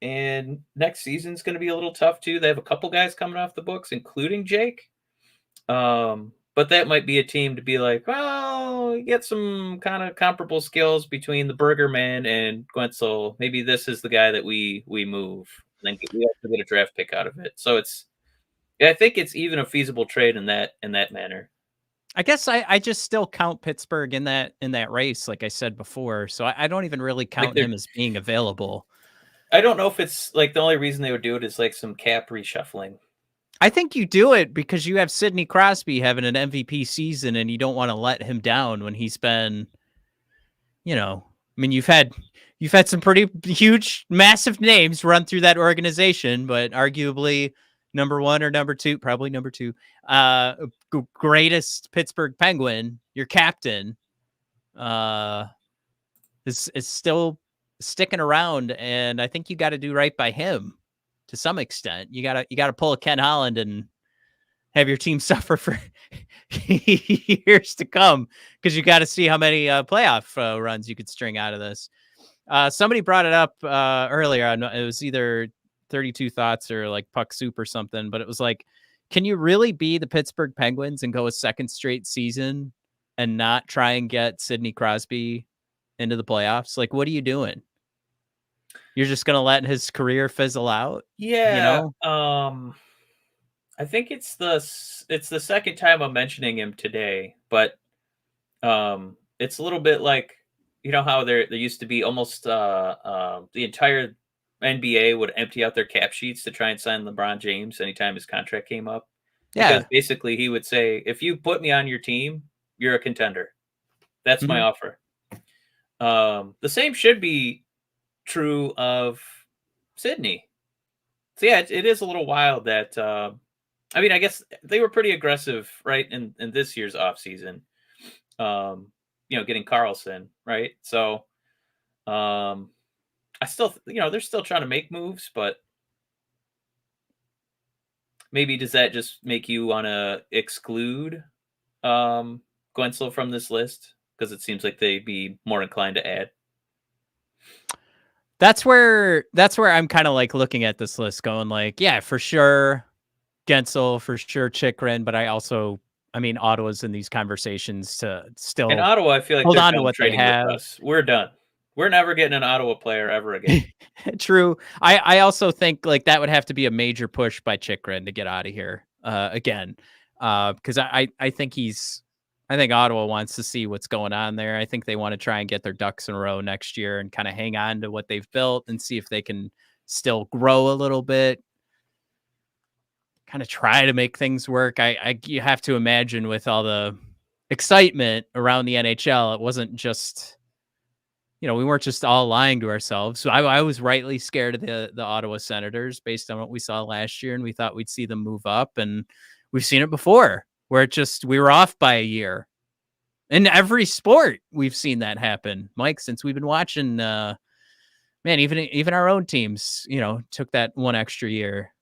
Speaker 2: And next season's going to be a little tough too. They have a couple guys coming off the books, including Jake. But that might be a team to be like, well, you get some kind of comparable skills between the Burger Man and Guentzel. Maybe this is the guy that we move. And then we have to get a draft pick out of it. So I think it's even a feasible trade in that manner.
Speaker 1: I guess I just still count Pittsburgh in that race, like I said before. So I don't even really count him as being available.
Speaker 2: I don't know if it's like the only reason they would do it is like some cap reshuffling.
Speaker 1: I think you do it because you have Sidney Crosby having an MVP season and you don't want to let him down when he's been, I mean, you've had some pretty huge, massive names run through that organization, but arguably number one or number two, probably number two, greatest Pittsburgh Penguin, your captain, is still sticking around, and I think you got to do right by him to some extent. You gotta pull a Ken Holland and have your team suffer for years to come because you got to see how many playoff runs you could string out of this. Somebody brought it up earlier. It was either 32 Thoughts or like Puck Soup or something, but it was like, can you really be the Pittsburgh Penguins and go a second straight season and not try and get Sidney Crosby into the playoffs? Like, what are you doing? You're just going to let his career fizzle out?
Speaker 2: Yeah. I think it's the second time I'm mentioning him today, but it's a little bit like, how there used to be almost the entire NBA would empty out their cap sheets to try and sign LeBron James anytime his contract came up.
Speaker 1: Yeah.
Speaker 2: Because basically he would say, if you put me on your team, you're a contender. That's my offer. The same should be true of Sidney. So yeah, it is a little wild that I mean, I guess they were pretty aggressive, right, in this year's offseason. Getting Carlson, right? So I still, they're still trying to make moves, but maybe does that just make you want to exclude Guentzel from this list? Because it seems like they'd be more inclined to add.
Speaker 1: That's where I'm kind of like looking at this list going like, yeah, for sure, Guentzel, for sure, Chikrin, but I mean, Ottawa's in these conversations to still.
Speaker 2: In Ottawa, I feel like
Speaker 1: hold on to what they have.
Speaker 2: with us. We're done. We're never getting an Ottawa player ever again.
Speaker 1: True. I also think like that would have to be a major push by Chikrin to get out of here again. Because I think Ottawa wants to see what's going on there. I think they want to try and get their ducks in a row next year and kind of hang on to what they've built and see if they can still grow a little bit. Kind of try to make things work. You have to imagine with all the excitement around the NHL, it wasn't just we weren't just all lying to ourselves. So I was rightly scared of the Ottawa Senators based on what we saw last year, and we thought we'd see them move up, and we've seen it before where we were off by a year. In every sport, we've seen that happen, Mike, since we've been watching. Man, even our own teams, took that one extra year.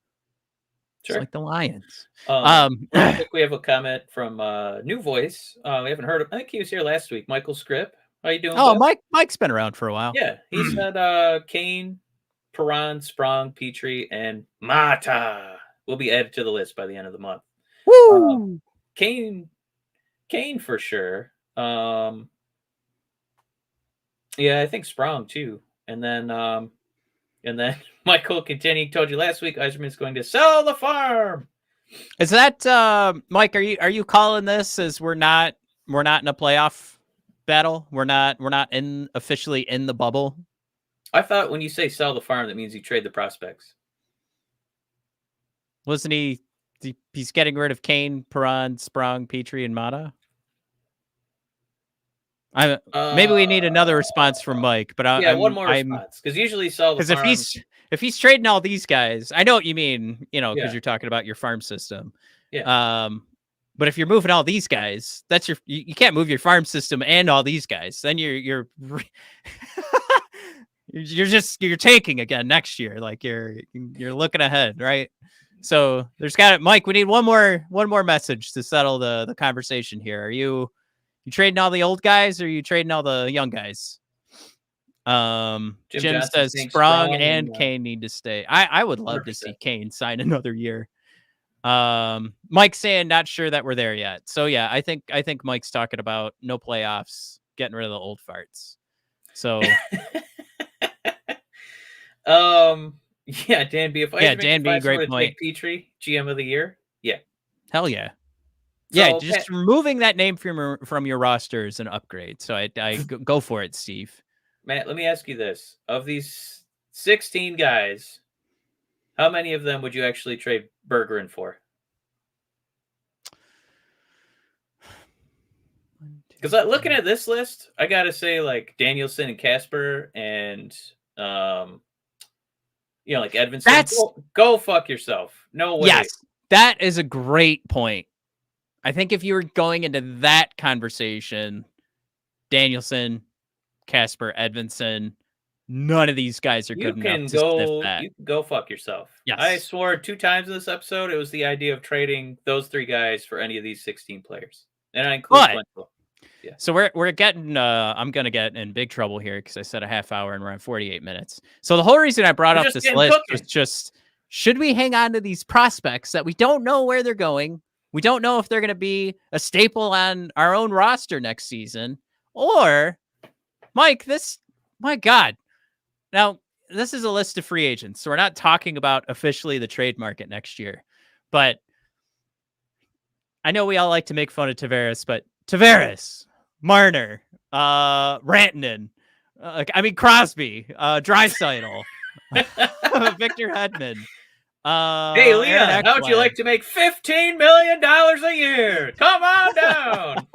Speaker 1: Sure. It's like the Lions.
Speaker 2: Real quick, we have a comment from New Voice. We haven't heard of. I think he was here last week. Michael Scripp. How you doing?
Speaker 1: Oh, Bud? Mike's been around for a while.
Speaker 2: Yeah, he said Kane, Perron, Sprong, Petrie, and Mata will be added to the list by the end of the month.
Speaker 1: Woo!
Speaker 2: Kane for sure. Yeah, I think Sprong too. And then Michael continued. Told you last week, Yzerman's going to sell the farm.
Speaker 1: Is that Mike? Are you calling this as we're not in a playoff battle? We're not officially in the bubble.
Speaker 2: I thought when you say sell the farm, that means you trade the prospects.
Speaker 1: Wasn't he? He's getting rid of Kane, Perron, Sprong, Petrie, and Mata. Maybe we need another response from Mike, but
Speaker 2: one more response, because usually sell the farm.
Speaker 1: Because if he's trading all these guys, I know what you mean, because you're talking about your farm system.
Speaker 2: Yeah.
Speaker 1: But if you're moving all these guys, that's you can't move your farm system and all these guys. Then you're you're tanking again next year. Like you're looking ahead, right? So there's Mike, we need one more message to settle the conversation here. Are you trading all the old guys, or are you trading all the young guys? Jim says Sprong and Kane need to stay. I would love 100%. To see Kane sign another year. Mike's saying not sure that we're there yet. So yeah, I think Mike's talking about no playoffs, getting rid of the old farts. So
Speaker 2: yeah, Dan B.
Speaker 1: Dan B. Great point.
Speaker 2: Petrie, GM of the year. Yeah.
Speaker 1: Hell yeah. Yeah, just removing that name from your roster is an upgrade. So I go for it, Steve.
Speaker 2: Matt, let me ask you this. Of these 16 guys, how many of them would you actually trade Bergeron for? Because looking at this list, I got to say, like, Danielson and Casper and, like Edmondson. Go fuck yourself. No way.
Speaker 1: Yes, that is a great point. I think if you were going into that conversation, Danielson, Casper, Edmondson, none of these guys are good enough to sniff that.
Speaker 2: You can go fuck yourself.
Speaker 1: Yes.
Speaker 2: I swore 2 times in this episode it was the idea of trading those 3 guys for any of these 16 players. And I include Quentin. Yeah.
Speaker 1: So we're getting I'm gonna get in big trouble here because I said a half hour and we're on 48 minutes. So the whole reason I brought up this list was just, should we hang on to these prospects that we don't know where they're going? We don't know if they're going to be a staple on our own roster next season, or Mike, my God. Now, this is a list of free agents, so we're not talking about officially the trade market next year, but I know we all like to make fun of Tavares, but Tavares, Marner, Rantanen, Crosby, Draisaitl, Victor Hedman.
Speaker 2: Hey, Leon, how would you like to make $15 million a year? Come on
Speaker 1: down.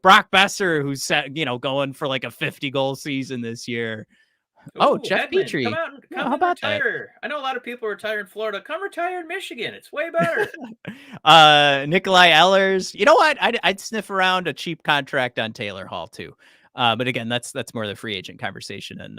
Speaker 1: Brock Besser, who's going for like a 50-goal season this year. Ooh, Jeff
Speaker 2: Hedman,
Speaker 1: Petrie.
Speaker 2: Come how about retire? That? I know a lot of people retire in Florida. Come retire in Michigan. It's way better.
Speaker 1: Nikolai Ehlers. You know what? I'd sniff around a cheap contract on Taylor Hall too. But again, that's more the free agent conversation and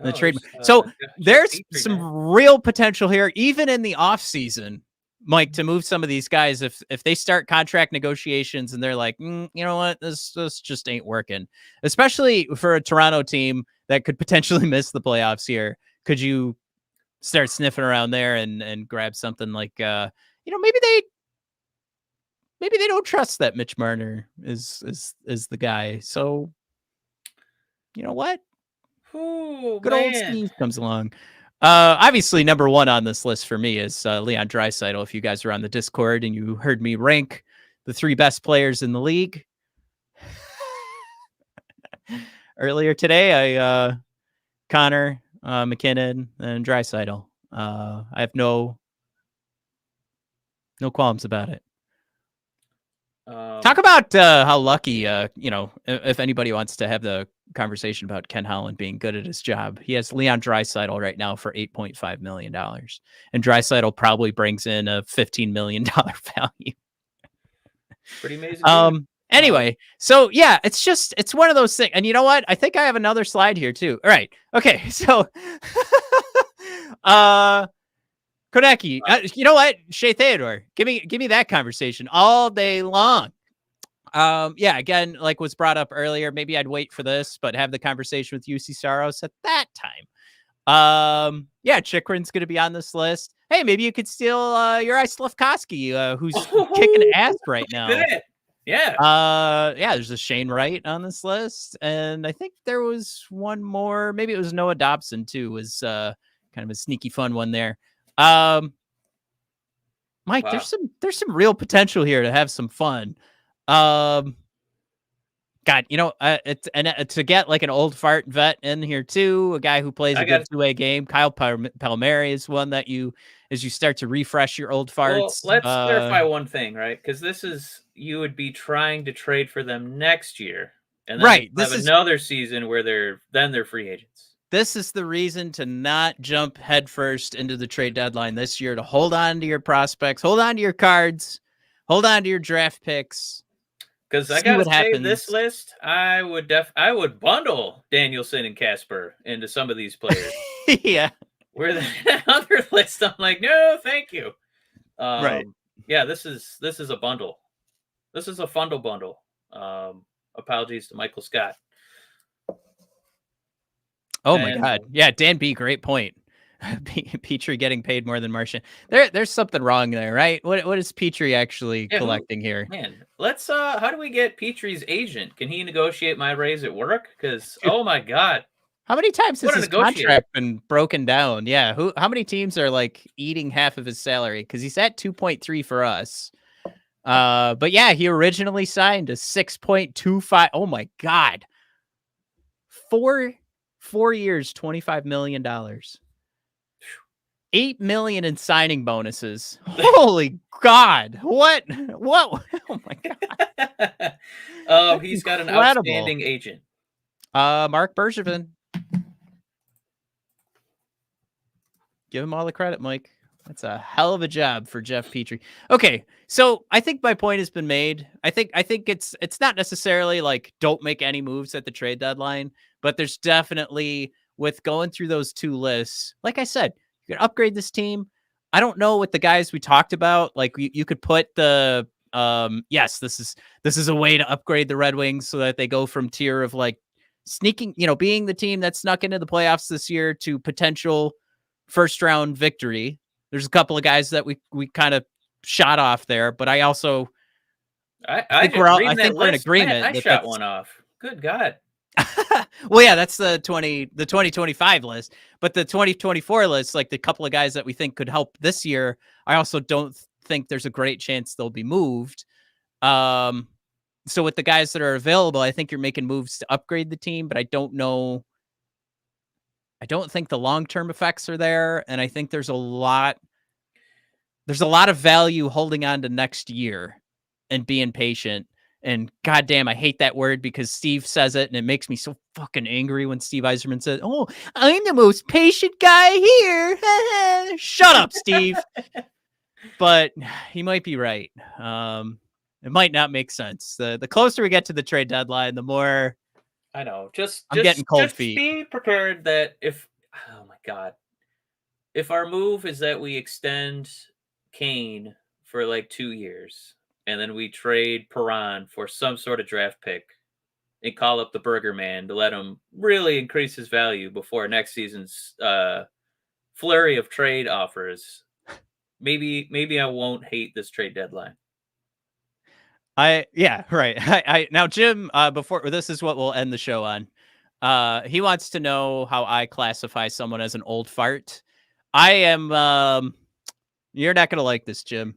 Speaker 1: the trade. So there's some real potential here, even in the off season, Mike, to move some of these guys if they start contract negotiations and they're like, you know what, this just ain't working, especially for a Toronto team that could potentially miss the playoffs here. Could you start sniffing around there and grab something like, maybe they don't trust that Mitch Marner is the guy. So you know what?
Speaker 2: Ooh,
Speaker 1: good old Steve comes along. Obviously, number one on this list for me is Leon Draisaitl. If you guys are on the Discord and you heard me rank the 3 best players in the league earlier today, I Connor, McKinnon, and Draisaitl. I have no qualms about it. Talk about how lucky, if anybody wants to have the conversation about Ken Holland being good at his job, he has Leon Draisaitl right now for $8.5 million. And Draisaitl probably brings in a $15 million value.
Speaker 2: Pretty amazing.
Speaker 1: Anyway, so yeah, it's one of those things. And you know what? I think I have another slide here too. All right. Okay. So, Konecki, you know what? Shea Theodore, give me that conversation all day long. Yeah, again, like was brought up earlier, maybe I'd wait for this, but have the conversation with UC Saros at that time. Yeah, Chikrin's going to be on this list. Hey, maybe you could steal Uri Slafkovsky, who's kicking ass right now.
Speaker 2: Yeah.
Speaker 1: Yeah, there's a Shane Wright on this list, and I think there was one more. Maybe it was Noah Dobson too. Was kind of a sneaky fun one there. Mike, wow. There's some real potential here to have some fun. God, to get like an old fart vet in here too, a guy who plays a good two-way game. Kyle Palmieri is one that as you start to refresh your old farts.
Speaker 2: Well, let's clarify one thing, right? Because you would be trying to trade for them next year, and then
Speaker 1: right.
Speaker 2: This is another season where they're free agents.
Speaker 1: This is the reason to not jump headfirst into the trade deadline this year, to hold on to your prospects, hold on to your cards, hold on to your draft picks.
Speaker 2: Because I gotta say, this list, I would bundle Danielson and Casper into some of these players.
Speaker 1: Yeah.
Speaker 2: Where the other list, I'm like, no, thank you.
Speaker 1: Right.
Speaker 2: Yeah, this is a bundle. This is a fundle bundle. Apologies to Michael Scott.
Speaker 1: Oh my God. Yeah, Dan B, great point. Petrie getting paid more than Marchand. There's something wrong there, right? What is Petrie actually collecting here?
Speaker 2: Man, let's how do we get Petrie's agent? Can he negotiate my raise at work? Because oh my God.
Speaker 1: How many times has his contract been broken down? Yeah, how many teams are like eating half of his salary? Because he's at 2.3 for us. But yeah, he originally signed a 6.25. Oh my God. 4 years, $25 million. $8 million in signing bonuses. Holy God. What? Oh my
Speaker 2: God. He's got an outstanding agent.
Speaker 1: Mark Bergevin. Give him all the credit, Mike. That's a hell of a job for Jeff Petrie. Okay, so I think my point has been made. I think it's not necessarily like don't make any moves at the trade deadline, but there's definitely, with going through those two lists, like I said, you can upgrade this team. I don't know what the guys we talked about, like you could put the yes, this is a way to upgrade the Red Wings so that they go from tier of like sneaking, being the team that snuck into the playoffs this year to potential first round victory. There's a couple of guys that we kind of shot off there, but I also
Speaker 2: I think we're in agreement. I shot one off. Good God.
Speaker 1: Well, yeah, that's the 2025 list, but the 2024 list, like the couple of guys that we think could help this year, I also don't think there's a great chance they'll be moved. So with the guys that are available, I think you're making moves to upgrade the team, but I don't know. I don't think the long-term effects are there, and I think there's a lot of value holding on to next year and being patient. And goddamn, I hate that word because Steve says it, and it makes me so fucking angry when Steve Yzerman says, "Oh, I'm the most patient guy here." Shut up, Steve. But he might be right. It might not make sense. The closer we get to the trade deadline, the more
Speaker 2: I know.
Speaker 1: I'm getting cold feet.
Speaker 2: Be prepared that if our move is that we extend Kane for like 2 years, and then we trade Perron for some sort of draft pick and call up the Burger Man to let him really increase his value before next season's flurry of trade offers, maybe I won't hate this trade deadline.
Speaker 1: Yeah, right. Now, Jim, before this is what we'll end the show on. He wants to know how I classify someone as an old fart. I am, you're not going to like this, Jim.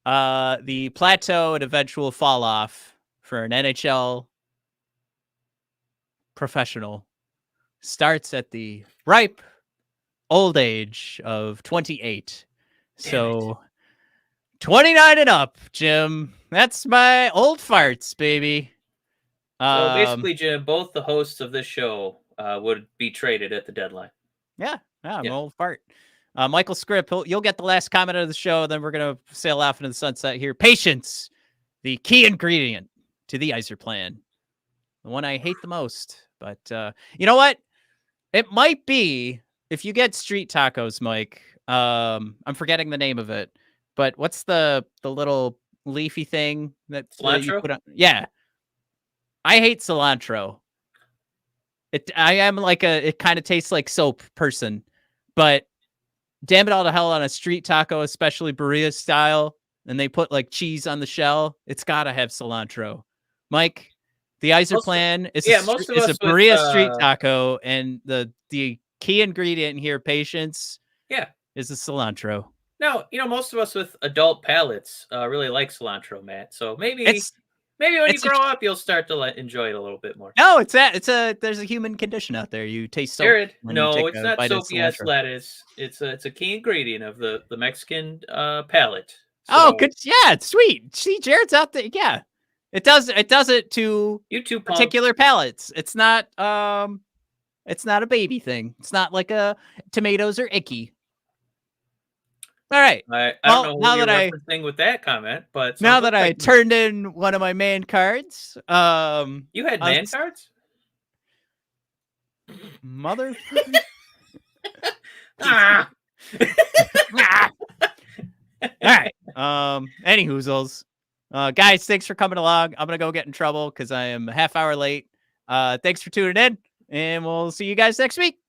Speaker 1: The plateau and eventual fall off for an NHL professional starts at the ripe old age of 28. So 29 and up, Jim. That's my old farts, baby.
Speaker 2: So basically, Jim, both the hosts of this show would be traded at the deadline.
Speaker 1: Yeah, I'm an old fart. Michael Scripp, you'll get the last comment of the show, then we're going to sail off into the sunset here. Patience, the key ingredient to the Iser plan. The one I hate the most. But you know what? It might be, if you get street tacos, Mike, I'm forgetting the name of it, but what's the little leafy thing that you put on? Yeah. I hate cilantro. I am like it kind of tastes like soap person, but damn it all to hell, on a street taco, especially burrito style, and they put like cheese on the shell, it's got to have cilantro. Mike, the Iser plan is a burrito street taco, and the key ingredient here, patience, is the cilantro.
Speaker 2: Now, most of us with adult palates really like cilantro, Matt. So maybe when you grow up, you'll start to enjoy it a little bit more.
Speaker 1: No, there's a human condition out there. You taste soap.
Speaker 2: Jared, no, it's not soapy as lettuce. It's a key ingredient of the Mexican palate.
Speaker 1: So, oh, good. Yeah, it's sweet. See, Jared's out there. Yeah, it does it to particular palates. It's not a baby thing. It's not like tomatoes are icky. All right.
Speaker 2: I don't know what you're referencing with that comment, but
Speaker 1: now that I turned in one of my man cards,
Speaker 2: you had man cards?
Speaker 1: Mother.
Speaker 2: All
Speaker 1: right. Any hoozles. Guys, thanks for coming along. I'm gonna go get in trouble because I am a half hour late. Thanks for tuning in, and we'll see you guys next week.